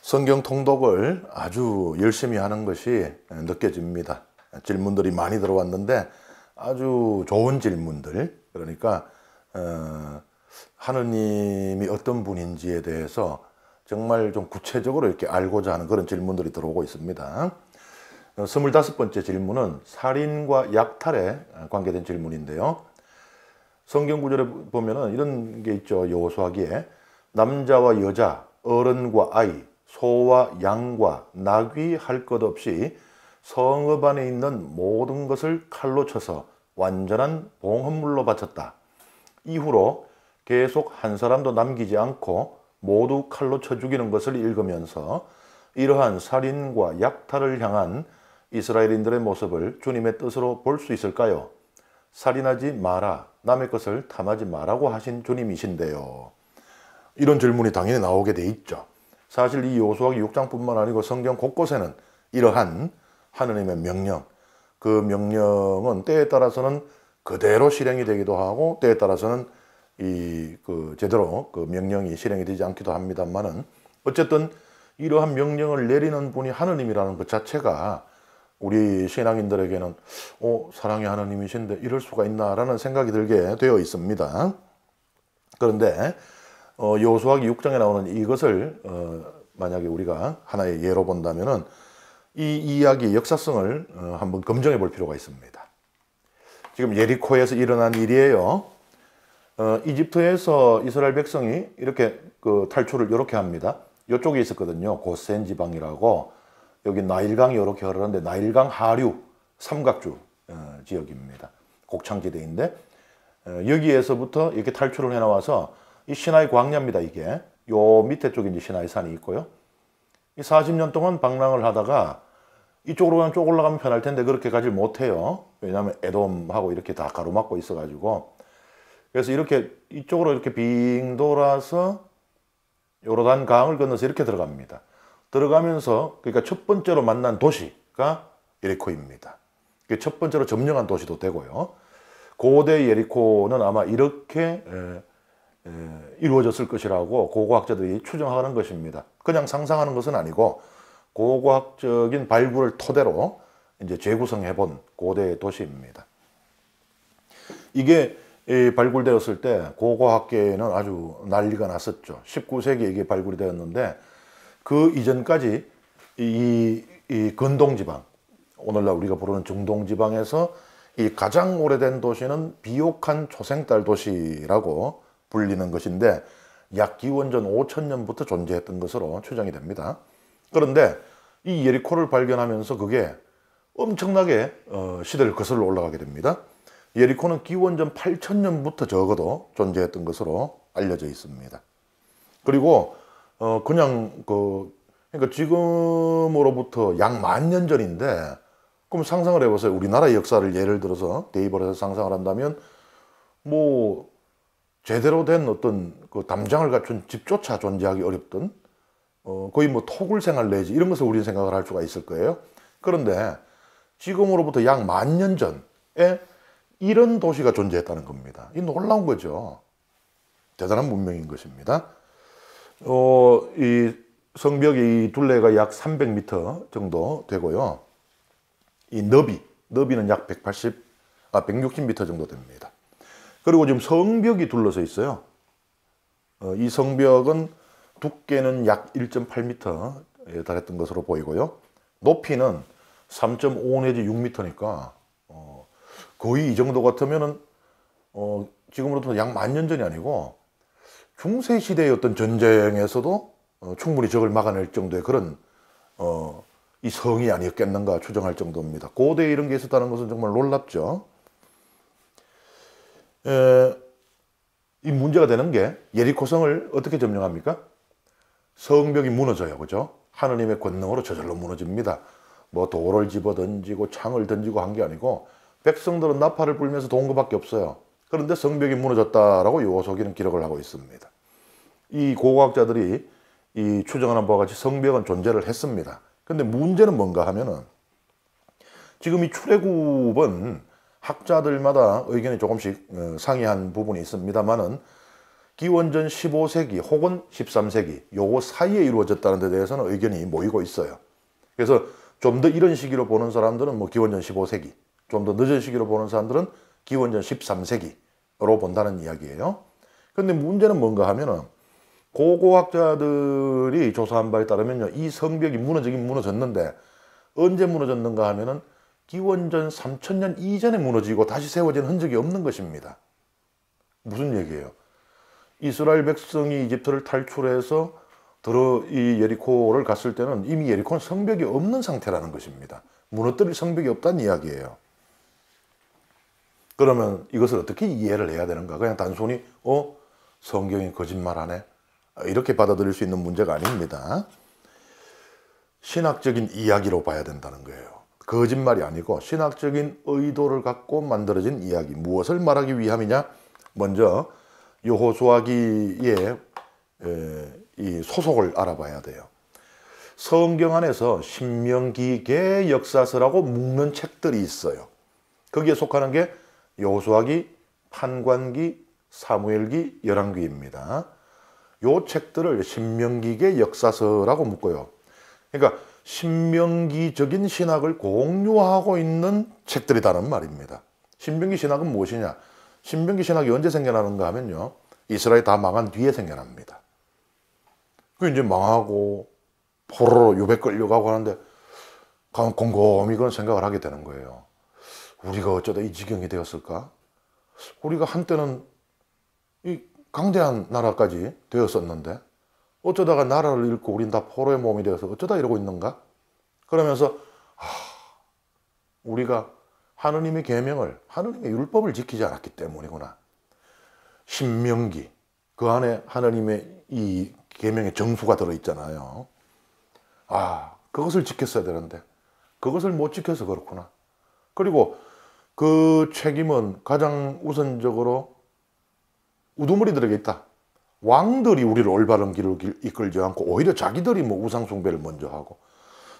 성경 통독을 아주 열심히 하는 것이 느껴집니다. 질문들이 많이 들어왔는데 아주 좋은 질문들, 그러니까 하느님이 어떤 분인지에 대해서 정말 좀 구체적으로 이렇게 알고자 하는 그런 질문들이 들어오고 있습니다. 25번째 질문은 살인과 약탈에 관계된 질문인데요. 성경 구절에 보면은 이런 게 있죠. 여호수아기에 남자와 여자, 어른과 아이, 소와 양과 나귀 할 것 없이 성읍 안에 있는 모든 것을 칼로 쳐서 완전한 봉헌물로 바쳤다. 이후로 계속 한 사람도 남기지 않고 모두 칼로 쳐 죽이는 것을 읽으면서 이러한 살인과 약탈을 향한 이스라엘인들의 모습을 주님의 뜻으로 볼 수 있을까요? 살인하지 마라, 남의 것을 탐하지 마라고 하신 주님이신데요. 이런 질문이 당연히 나오게 돼 있죠. 사실 이 여호수아기 6장뿐만 아니고 성경 곳곳에는 이러한 하느님의 명령, 그 명령은 때에 따라서는 그대로 실행이 되기도 하고 때에 따라서는 제대로 그 명령이 실행이 되지 않기도 합니다만은 어쨌든 이러한 명령을 내리는 분이 하느님이라는 것 자체가 우리 신앙인들에게는 사랑의 하느님이신데 이럴 수가 있나라는 생각이 들게 되어 있습니다. 그런데 여호수아기 6장에 나오는 이것을 만약에 우리가 하나의 예로 본다면은 이 이야기의 역사성을 한번 검증해 볼 필요가 있습니다. 지금 예리코에서 일어난 일이에요. 이집트에서 이스라엘 백성이 이렇게 그 탈출을 이렇게 합니다. 이쪽에 있었거든요. 고센 지방이라고. 여기 나일강이 이렇게 흐르는데 나일강 하류 삼각주 지역입니다. 곡창지대인데 여기에서부터 이렇게 탈출을 해 나와서 이 시나이 광야입니다. 이게 요 밑에 쪽에 이제 시나이 산이 있고요. 이 40년 동안 방랑을 하다가 이쪽으로 그냥 쭉 올라가면 편할 텐데 그렇게 가질 못해요. 왜냐하면 에돔하고 이렇게 다 가로막고 있어가지고. 그래서 이렇게 이쪽으로 이렇게 빙 돌아서 요르단 강을 건너서 이렇게 들어갑니다. 들어가면서 그러니까 첫 번째로 만난 도시가 예리코입니다. 첫 번째로 점령한 도시도 되고요. 고대 예리코는 아마 이렇게 이루어졌을 것이라고 고고학자들이 추정하는 것입니다. 그냥 상상하는 것은 아니고 고고학적인 발굴을 토대로 이제 재구성해 본 고대 도시입니다. 이게 발굴되었을 때 고고학계에는 아주 난리가 났었죠. 19세기에 이게 발굴이 되었는데 그 이전까지 이 건동지방, 오늘날 우리가 부르는 중동지방에서 이 가장 오래된 도시는 비옥한 초생달 도시라고 불리는 것인데 약 기원전 5000년부터 존재했던 것으로 추정이 됩니다. 그런데 이 예리코를 발견하면서 그게 엄청나게 시대를 거슬러 올라가게 됩니다. 예리코는 기원전 8000년부터 적어도 존재했던 것으로 알려져 있습니다. 그리고 그러니까 지금으로부터 약 10,000년 전인데 그럼 상상을 해보세요. 우리나라의 역사를 예를 들어서 대입을 해서 상상을 한다면 뭐 제대로 된 어떤 그 담장을 갖춘 집조차 존재하기 어렵던 거의 뭐 토굴 생활 내지 이런 것을 우리는 생각을 할 수가 있을 거예요. 그런데 지금으로부터 약 10,000년 전에 이런 도시가 존재했다는 겁니다. 이 놀라운 거죠. 대단한 문명인 것입니다. 이 성벽의 둘레가 약 300m 정도 되고요. 이 너비는 약 160m 정도 됩니다. 그리고 지금 성벽이 둘러서 있어요. 이 성벽은 두께는 약 1.8m에 달했던 것으로 보이고요. 높이는 3.5 내지 6m니까 거의 이 정도 같으면은 지금으로부터 약 10,000년 전이 아니고 중세 시대의 어떤 전쟁에서도 충분히 적을 막아낼 정도의 그런 이 성이 아니었겠는가 추정할 정도입니다. 고대에 이런 게 있었다는 것은 정말 놀랍죠. 이 문제가 되는 게 예리코 성을 어떻게 점령합니까? 성벽이 무너져요. 그죠? 하느님의 권능으로 저절로 무너집니다. 뭐 돌을 집어 던지고 창을 던지고 한 게 아니고 백성들은 나팔을 불면서 도운 것밖에 없어요. 그런데 성벽이 무너졌다라고 여호수아기는 기록을 하고 있습니다. 이 고고학자들이 이 추정하는 바와 같이 성벽은 존재를 했습니다. 그런데 문제는 뭔가 하면은 지금 이 출애굽은 학자들마다 의견이 조금씩 상이한 부분이 있습니다만은 기원전 15세기 혹은 13세기 요거 사이에 이루어졌다는 데 대해서는 의견이 모이고 있어요. 그래서 좀 더 이런 시기로 보는 사람들은 뭐 기원전 15세기, 좀 더 늦은 시기로 보는 사람들은 기원전 13세기로 본다는 이야기예요. 근데 문제는 뭔가 하면은 고고학자들이 조사한 바에 따르면요, 이 성벽이 무너지긴 무너졌는데 언제 무너졌는가 하면은 기원전 3000년 이전에 무너지고 다시 세워진 흔적이 없는 것입니다. 무슨 얘기예요? 이스라엘 백성이 이집트를 탈출해서 이 예리코를 갔을 때는 이미 예리코는 성벽이 없는 상태라는 것입니다. 무너뜨릴 성벽이 없다는 이야기예요. 그러면 이것을 어떻게 이해를 해야 되는가? 그냥 단순히 성경이 거짓말하네, 이렇게 받아들일 수 있는 문제가 아닙니다. 신학적인 이야기로 봐야 된다는 거예요. 거짓말이 아니고 신학적인 의도를 갖고 만들어진 이야기. 무엇을 말하기 위함이냐? 먼저 여호수아기의 이 소속을 알아봐야 돼요. 성경 안에서 신명기계 역사서라고 묶는 책들이 있어요. 거기에 속하는 게 여호수아기, 판관기, 사무엘기, 열왕기입니다. 요 책들을 신명기계 역사서라고 묶어요. 그러니까 신명기적인 신학을 공유하고 있는 책들이라는 말입니다. 신명기 신학은 무엇이냐? 신명기 신학이 언제 생겨나는가 하면요, 이스라엘 다 망한 뒤에 생겨납니다. 그 이제 망하고 포로로 유배 끌려가고 하는데 곰곰이 그런 생각을 하게 되는 거예요. 우리가 어쩌다 이 지경이 되었을까? 우리가 한때는 이 강대한 나라까지 되었었는데 어쩌다가 나라를 잃고 우린 다 포로의 몸이 되어서 어쩌다 이러고 있는가? 그러면서 우리가 하느님의 계명을, 하느님의 율법을 지키지 않았기 때문이구나. 신명기, 그 안에 하느님의 이 계명의 정수가 들어있잖아요. 그것을 지켰어야 되는데 그것을 못 지켜서 그렇구나. 그리고 그 책임은 가장 우선적으로 우두머리들에게 있다. 왕들이 우리를 올바른 길을 이끌지 않고 오히려 자기들이 우상 숭배를 먼저 하고,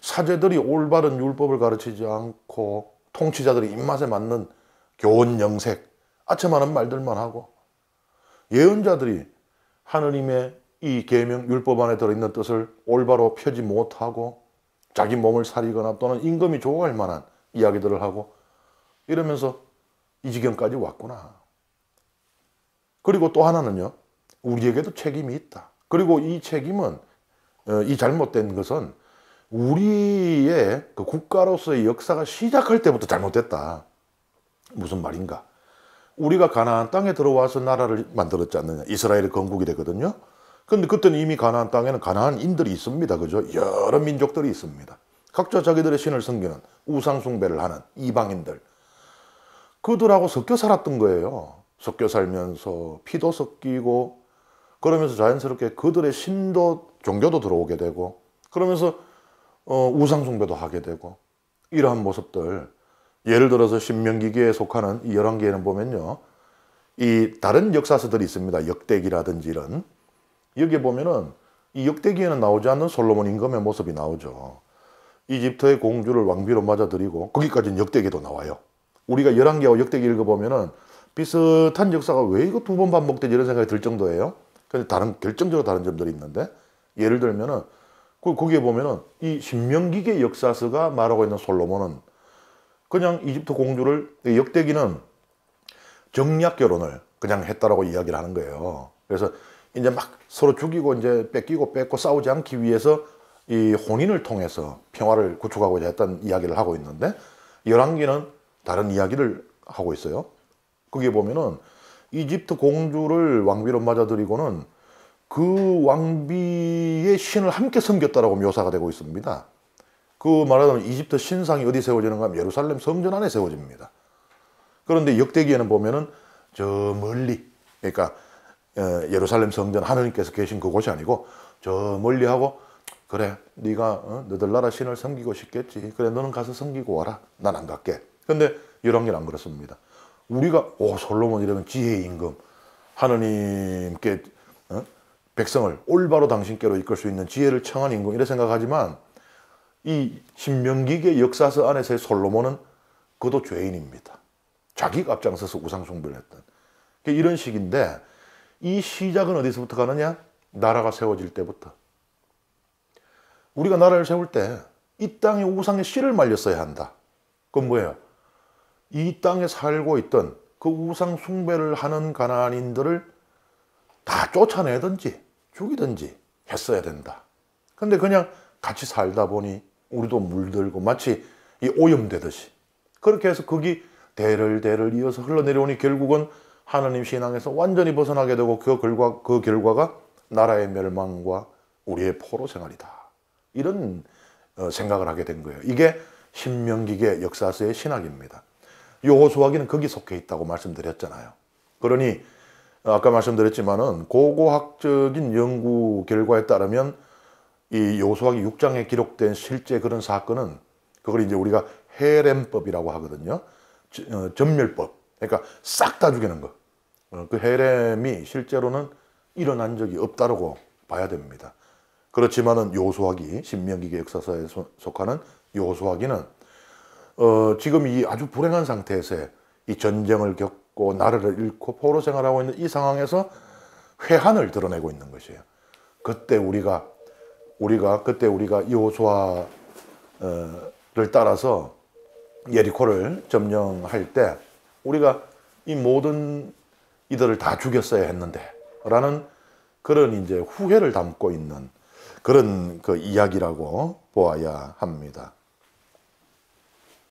사제들이 올바른 율법을 가르치지 않고, 통치자들이 입맛에 맞는 교훈 영색, 아첨하는 말들만 하고, 예언자들이 하느님의 이 계명 율법 안에 들어있는 뜻을 올바로 펴지 못하고 자기 몸을 사리거나 또는 임금이 좋아할 만한 이야기들을 하고 이러면서 이 지경까지 왔구나. 그리고 또 하나는요, 우리에게도 책임이 있다. 그리고 이 책임은, 이 잘못된 것은 우리의 그 국가로서의 역사가 시작할 때부터 잘못됐다. 무슨 말인가? 우리가 가나안 땅에 들어와서 나라를 만들었지 않느냐. 이스라엘이 건국이 되거든요. 근데 그때는 이미 가나안 땅에는 가나안인들이 있습니다. 그죠? 여러 민족들이 있습니다. 각자 자기들의 신을 섬기는, 우상 숭배를 하는 이방인들. 그들하고 섞여 살았던 거예요. 섞여 살면서 피도 섞이고 그러면서 자연스럽게 그들의 신도, 종교도 들어오게 되고 그러면서 우상 숭배도 하게 되고, 이러한 모습들, 예를 들어서 신명기계에 속하는 이 열왕기에는 보면요, 이 다른 역사서들이 있습니다. 역대기라든지 이런. 여기에 보면은 이 역대기에는 나오지 않는 솔로몬 임금의 모습이 나오죠. 이집트의 공주를 왕비로 맞아들이고, 거기까지는 역대기도 나와요. 우리가 열왕기하고 역대기 읽어보면은 비슷한 역사가 왜 이거 두 번 반복되지 이런 생각이 들 정도예요. 근데 결정적으로 다른 점들이 있는데, 예를 들면은 거기에 보면은 이 신명기계 역사서가 말하고 있는 솔로몬은 그냥 이집트 공주를, 역대기는 정략 결혼을 그냥 했다라고 이야기를 하는 거예요. 그래서 이제 막 서로 죽이고 이제 뺏기고 뺏고 싸우지 않기 위해서 이 혼인을 통해서 평화를 구축하고자 했던 이야기를 하고 있는데, 열왕기는 다른 이야기를 하고 있어요. 거기에 보면은 이집트 공주를 왕비로 맞아들이고는 그 왕비의 신을 함께 섬겼다라고 묘사가 되고 있습니다. 그 말하자면 이집트 신상이 어디 세워지는가 하면 예루살렘 성전 안에 세워집니다. 그런데 역대기에는 보면은 저 멀리, 그러니까 예루살렘 성전, 하느님께서 계신 그곳이 아니고 저 멀리 하고, 그래 네가 너들 나라 신을 섬기고 싶겠지, 그래 너는 가서 섬기고 와라, 난 안 갈게. 근데 열왕기는 안 그렇습니다. 우리가 솔로몬 이러면 지혜의 임금, 하느님께 백성을 올바로 당신께로 이끌 수 있는 지혜를 청한 임금, 이래 생각하지만 이 신명기계 역사서 안에서의 솔로몬은 그도 죄인입니다. 자기가 앞장서서 우상 숭배를 했던 이런 식인데, 이 시작은 어디서부터 가느냐? 나라가 세워질 때부터. 우리가 나라를 세울 때 이 땅의 우상에 씨를 말렸어야 한다. 그건 뭐예요? 이 땅에 살고 있던 그 우상 숭배를 하는 가나안인들을 다 쫓아내든지 죽이든지 했어야 된다. 근데 그냥 같이 살다 보니 우리도 물들고 마치 이 오염되듯이 그렇게 해서 거기 대를 이어서 흘러내려오니 결국은 하나님 신앙에서 완전히 벗어나게 되고 그 결과가 나라의 멸망과 우리의 포로 생활이다. 이런 생각을 하게 된 거예요. 이게 신명기의 역사서의 신학입니다. 여호수아기는 거기 속해 있다고 말씀드렸잖아요. 그러니 아까 말씀드렸지만은 고고학적인 연구 결과에 따르면 이 여호수아기 6장에 기록된 실제 그런 사건은 그걸 이제 우리가 헤렘법이라고 하거든요. 전멸법. 그러니까 싹 다 죽이는 거. 그 헤렘이 실제로는 일어난 적이 없다고 봐야 됩니다. 그렇지만은 여호수아기, 신명기의 역사서에 속하는 여호수아기는 지금 이 아주 불행한 상태에서 이 전쟁을 겪고 나라를 잃고 포로 생활하고 있는 이 상황에서 회한을 드러내고 있는 것이에요. 그때 우리가 여호수아를 따라서 예리코를 점령할 때 우리가 이 모든 이들을 다 죽였어야 했는데 라는 그런 이제 후회를 담고 있는 그런 그 이야기라고 보아야 합니다.